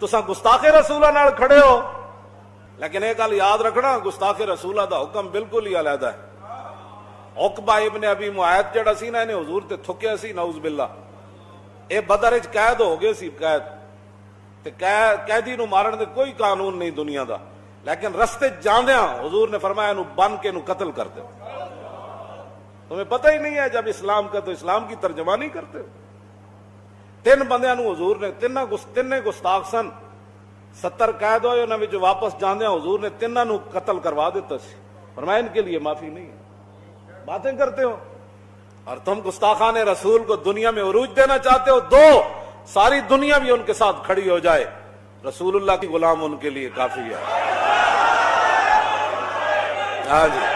तुसा गुस्ताखे रसूला नाल खड़े हो। लेकिन एक गल याद रखना, गुस्ताखे रसूला दा हुक्म बिल्कुल ही अलहदा है। उकबा इब्ने अबी मुआयद जड़ा सी ना, इन्हें हुजूर ते थुकिया सी, नऊज बिल्ला। ये बदर विच कैद हो गए सी, कैदी नूं मारन दे कोई कानून नहीं दुनिया दा, लेकिन रस्ते जांदियां हुजूर ने फरमाया इन्हू बन के इन्हू कत्ल कर दो। तुम्हें पता ही नहीं है जब इस्लाम का, तो इस्लाम की तर्जमानी करते हो। 3 बंदियां नूं हुजूर ने, तिन्ने गुस्ताख सन, 70 कैद होए, उन्हां विच वापस जांदियां हुजूर ने 3 नूं कत्ल करवा दिता सी। फरमाया इनके लिए माफी नहीं है। बातें करते हो और तुम गुस्ताखाने रसूल को दुनिया में उरूज देना चाहते हो। 2 सारी दुनिया भी उनके साथ खड़ी हो जाए, रसूलुल्लाह की गुलाम उनके लिए काफी है। हाँ जी।